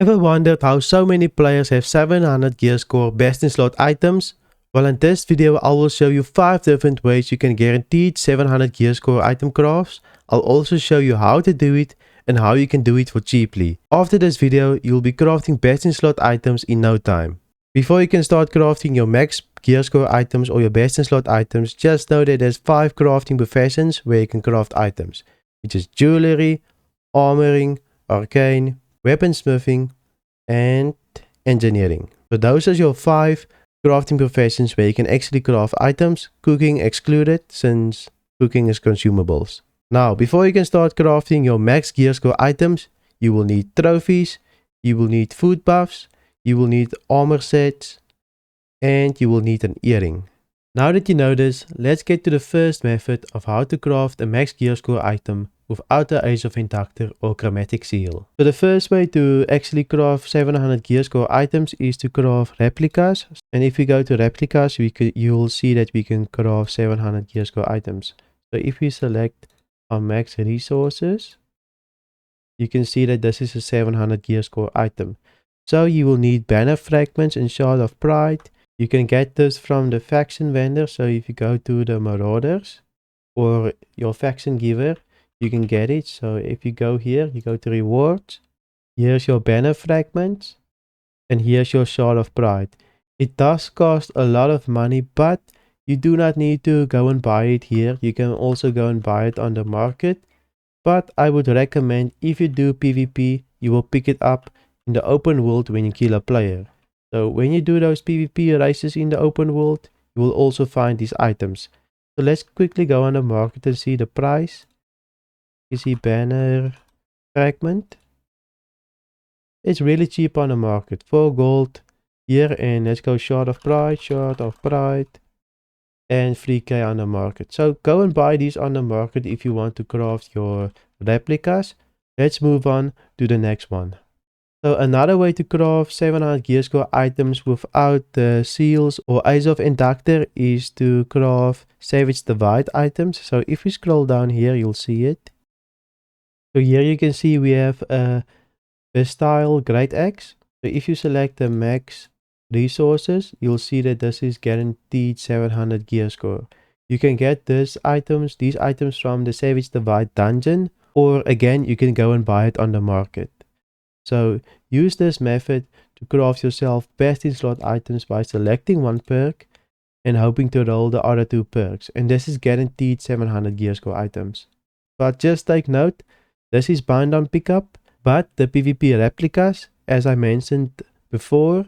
Ever wondered how so many players have 700 gear score best in slot items? Well, in this video I will show you 5 different ways you can guaranteed 700 gear score item crafts. I'll also show you how to do it and how you can do it for cheaply. After this video you'll be crafting best in slot items in no time. Before you can start crafting your max gear score items or your best in slot items, just know that there's 5 crafting professions where you can craft items, which is jewelry, armoring, arcane, weaponsmithing, and engineering. So those are your 5 crafting professions where you can actually craft items, cooking excluded since cooking is consumables. Now, before you can start crafting your max gear score items, you will need trophies, you will need food buffs, you will need armor sets, and you will need an earring. Now that you know this, let's get to the first method of how to craft a max gear score item without the Ace of Inductor or Chromatic Seal. So the first way to actually craft 700 gear score items is to craft replicas. And if we go to replicas, you'll see that we can craft 700 gear score items. So if we select our max resources, you can see that this is a 700 gear score item. So you will need banner fragments and shard of pride. You can get this from the faction vendor. So if you go to the marauders or your faction giver, you can get it. So if you go here, you go to rewards, here's your banner fragments, and here's your shard of pride. It does cost a lot of money, but you do not need to go and buy it here. You can also go and buy it on the market, but I would recommend if you do PvP, you will pick it up in the open world when you kill a player. So when you do those PvP races in the open world, you will also find these items. So let's quickly go on the market and see the price. You see banner fragment. It's really cheap on the market. 4 gold here, and let's go shard of pride, and 3k on the market. So go and buy these on the market if you want to craft your replicas. Let's move on to the next one. So another way to craft 700 gear score items without the seals or Ace of Inductor is to craft Savage Divide items. So if we scroll down here, you'll see it. So here you can see we have a style great axe. So if you select the max resources, you'll see that this is guaranteed 700 gear score. You can get these items from the Savage Divide dungeon, or again you can go and buy it on the market. So use this method to craft yourself best in slot items by selecting one perk and hoping to roll the other 2 perks, and this is guaranteed 700 gear score items. But just take note, this is bind on pickup, but the PvP replicas, as I mentioned before,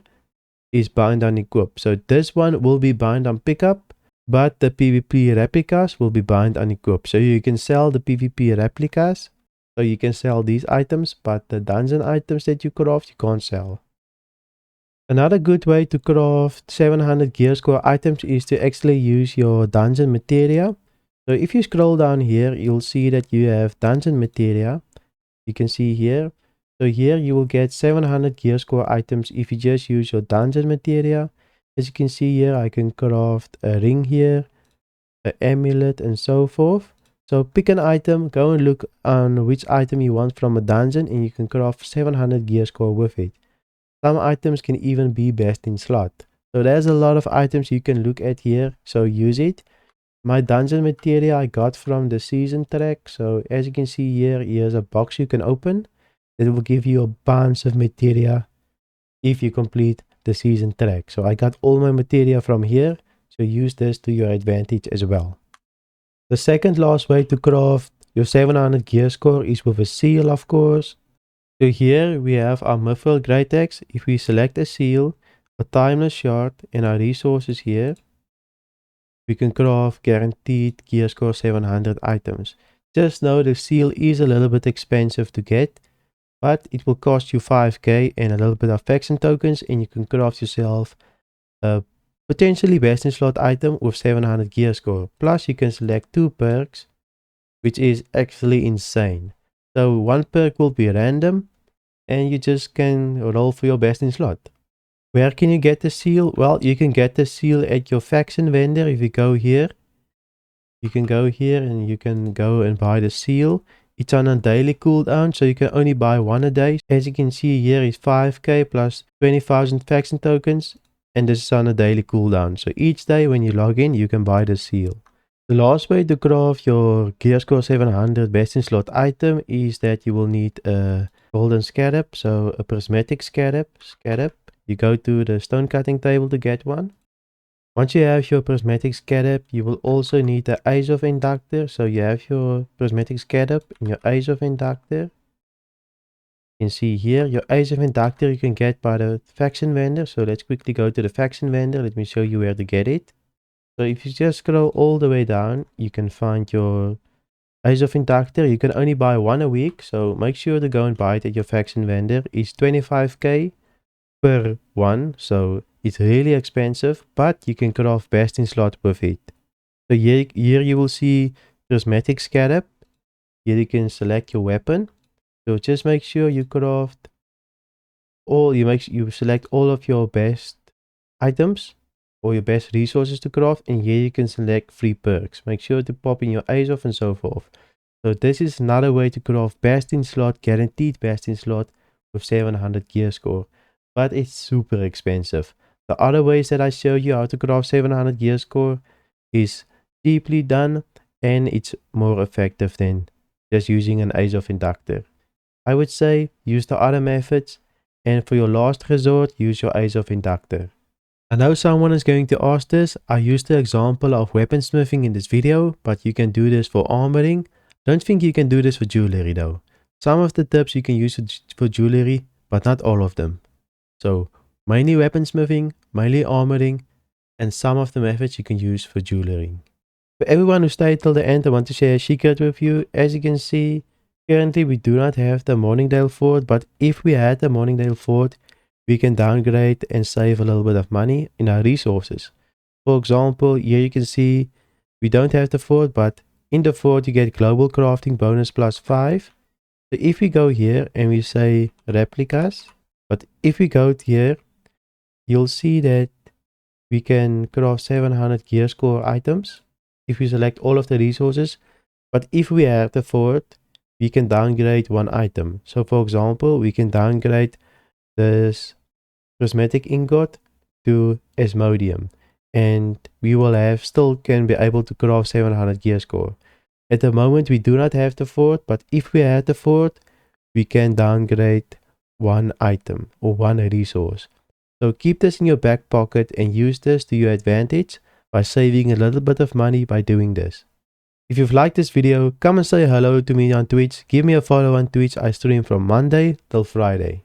is bind on equip. So this one will be bind on pickup, but the PvP replicas will be bind on equip. So you can sell the PvP replicas, so you can sell these items, but the dungeon items that you craft, you can't sell. Another good way to craft 700 gear score items is to actually use your dungeon materia. So if you scroll down here, you'll see that you have dungeon materia. You can see here. So here you will get 700 gear score items if you just use your dungeon materia. As you can see here, I can craft a ring here, an amulet, and so forth. So pick an item, go and look on which item you want from a dungeon, and you can craft 700 gear score with it. Some items can even be best in slot. So there's a lot of items you can look at here, so use it. My dungeon materia I got from the season track. So as you can see here, here's a box you can open. It will give you a bunch of materia if you complete the season track. So I got all my materia from here. So use this to your advantage as well. The second last way to craft your 700 gear score is with a seal, of course. So here we have our Mithril Great Axe. If we select a seal, a timeless shard, and our resources here, we can craft guaranteed gear score 700 items. Just know the seal is a little bit expensive to get, but it will cost you 5k and a little bit of faction tokens, and you can craft yourself a potentially best in slot item with 700 gear score. Plus you can select 2 perks, which is actually insane. So one perk will be random and you just can roll for your best in slot. Where can you get the seal? Well, you can get the seal at your faction vendor. If you go here, you can go here and you can go and buy the seal. It's on a daily cooldown, so you can only buy one a day. As you can see here is 5k plus 20,000 faction tokens, and this is on a daily cooldown. So each day when you log in, you can buy the seal. The last way to craft your gearscore 700 basting slot item is that you will need a golden scarab, so a prismatic scarab. You go to the stone cutting table to get one. Once you have your prismatic scarab, you will also need the Ace of Inductor. So you have your prismatic scarab and your Ace of Inductor. You can see here, your Ace of Inductor you can get by the faction vendor. So let's quickly go to the faction vendor. Let me show you where to get it. So if you just scroll all the way down, you can find your Ace of Inductor. You can only buy one a week. So make sure to go and buy it at your faction vendor. It's 25k per one. So it's really expensive, but you can craft basting slot with it. So here you will see prismatic scarab. Here you can select your weapon. So just make sure you craft all, you select all of your best items or your best resources to craft, and here you can select free perks. Make sure to pop in your Ace off and so forth. So this is another way to craft basting slot, guaranteed basting slot with 700 gear score, but it's super expensive. The other ways that I show you how to craft 700 gear score is cheaply done, and it's more effective than just using an Ace of Inductor. I would say use the other methods, and for your last resort, use your Ace of Inductor. I know someone is going to ask this. I used the example of weaponsmithing in this video, but you can do this for armoring. Don't think you can do this for jewelry though. Some of the tips you can use for jewelry, but not all of them. So mainly weaponsmithing, mainly armoring, and some of the methods you can use for jewelry. For everyone who stayed till the end, I want to share a secret with you. As you can see, currently we do not have the Morningdale fort, but if we had the Morningdale fort, we can downgrade and save a little bit of money in our resources. For example, here you can see we don't have the fort, but in the fort you get global crafting bonus plus 5. So if we go here and we say replicas, but if we go here, you'll see that we can craft 700 gear score items if we select all of the resources. But if we have the fort, we can downgrade one item. So for example, we can downgrade this prismatic ingot to Asmodium, and we will can be able to craft 700 gear score. At the moment we do not have the fort, but if we had the fort, we can downgrade one item or one resource. So keep this in your back pocket and use this to your advantage by saving a little bit of money by doing this. If you've liked this video, come and say hello to me on Twitch. Give me a follow on Twitch. I stream from Monday till Friday.